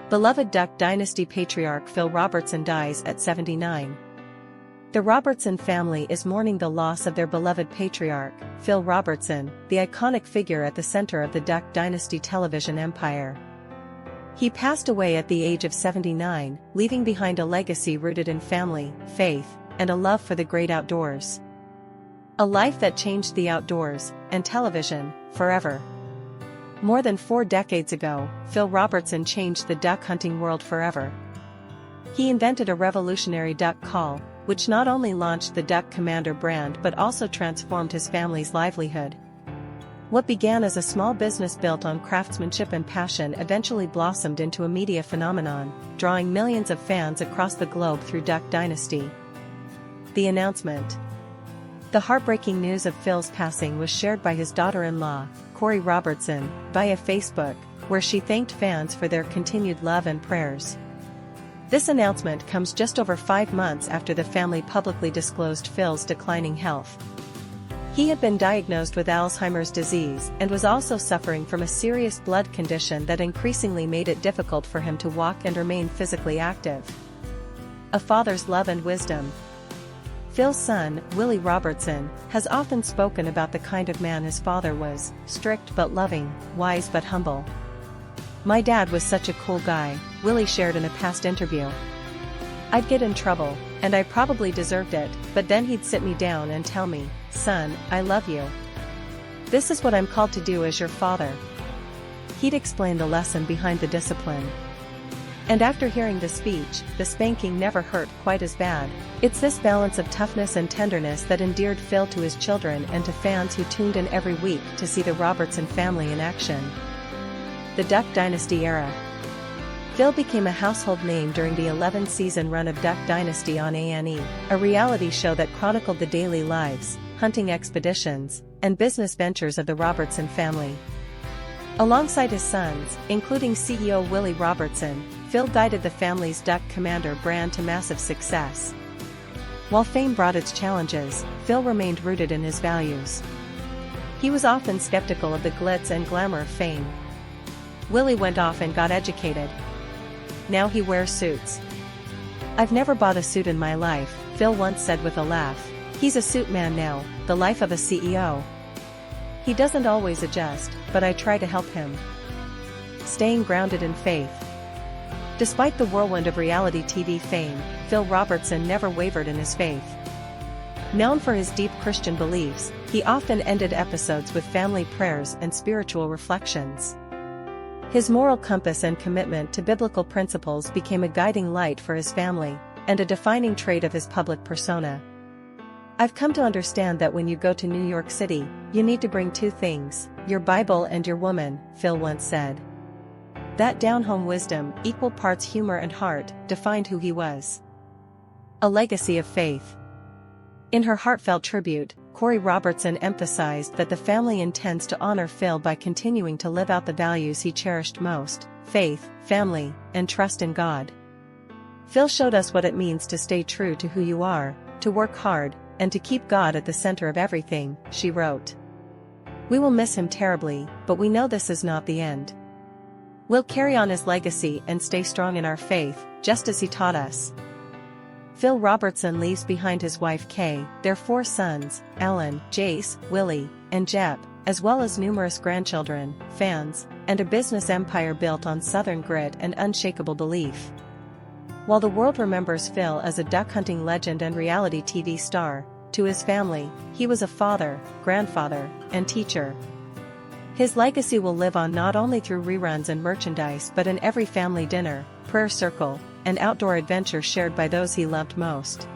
Beloved Duck Dynasty patriarch Phil Robertson dies at 79. The Robertson family is mourning the loss of their beloved patriarch, Phil Robertson, the iconic figure at the center of the Duck Dynasty television empire. He passed away at the age of 79, leaving behind a legacy rooted in family, faith, and a love for the great outdoors. A life that changed the outdoors, and television, forever. More than 4 decades ago, Phil Robertson changed the duck hunting world forever. He invented a revolutionary duck call, which not only launched the Duck Commander brand but also transformed his family's livelihood. What began as a small business built on craftsmanship and passion eventually blossomed into a media phenomenon, drawing millions of fans across the globe through Duck Dynasty. The announcement. The heartbreaking news of Phil's passing was shared by his daughter-in-law, Corey Robertson, via Facebook, where she thanked fans for their continued love and prayers. This announcement comes just over 5 months after the family publicly disclosed Phil's declining health. He had been diagnosed with Alzheimer's disease and was also suffering from a serious blood condition that increasingly made it difficult for him to walk and remain physically active. A father's love and wisdom. Phil's son, Willie Robertson, has often spoken about the kind of man his father was: strict but loving, wise but humble. "My dad was such a cool guy," Willie shared in a past interview. "I'd get in trouble, and I probably deserved it, but then he'd sit me down and tell me, 'Son, I love you. This is what I'm called to do as your father.'" He'd explain the lesson behind the discipline. And after hearing the speech, the spanking never hurt quite as bad. It's this balance of toughness and tenderness that endeared Phil to his children and to fans who tuned in every week to see the Robertson family in action. The Duck Dynasty era. Phil became a household name during the 11-season run of Duck Dynasty on A&E, a reality show that chronicled the daily lives, hunting expeditions, and business ventures of the Robertson family. Alongside his sons, including CEO Willie Robertson, Phil guided the family's Duck Commander brand to massive success. While fame brought its challenges, Phil remained rooted in his values. He was often skeptical of the glitz and glamour of fame. Willie went off and got educated. Now he wears suits. "I've never bought a suit in my life," Phil once said with a laugh. "He's a suit man now, the life of a CEO. He doesn't always adjust, but I try to help him." Staying grounded in faith. Despite the whirlwind of reality TV fame, Phil Robertson never wavered in his faith. Known for his deep Christian beliefs, he often ended episodes with family prayers and spiritual reflections. His moral compass and commitment to biblical principles became a guiding light for his family, and a defining trait of his public persona. "I've come to understand that when you go to New York City, you need to bring 2 things, your Bible and your woman," Phil once said. That down-home wisdom, equal parts humor and heart, defined who he was. A legacy of faith. In her heartfelt tribute, Corey Robertson emphasized that the family intends to honor Phil by continuing to live out the values he cherished most: faith, family, and trust in God. "Phil showed us what it means to stay true to who you are, to work hard, and to keep God at the center of everything," she wrote. "We will miss him terribly, but we know this is not the end. We'll carry on his legacy and stay strong in our faith, just as he taught us." Phil Robertson leaves behind his wife Kay, their 4 sons, Alan, Jace, Willie, and Jep, as well as numerous grandchildren, fans, and a business empire built on Southern grit and unshakable belief. While the world remembers Phil as a duck hunting legend and reality TV star, to his family, he was a father, grandfather, and teacher. His legacy will live on not only through reruns and merchandise but in every family dinner, prayer circle, and outdoor adventure shared by those he loved most.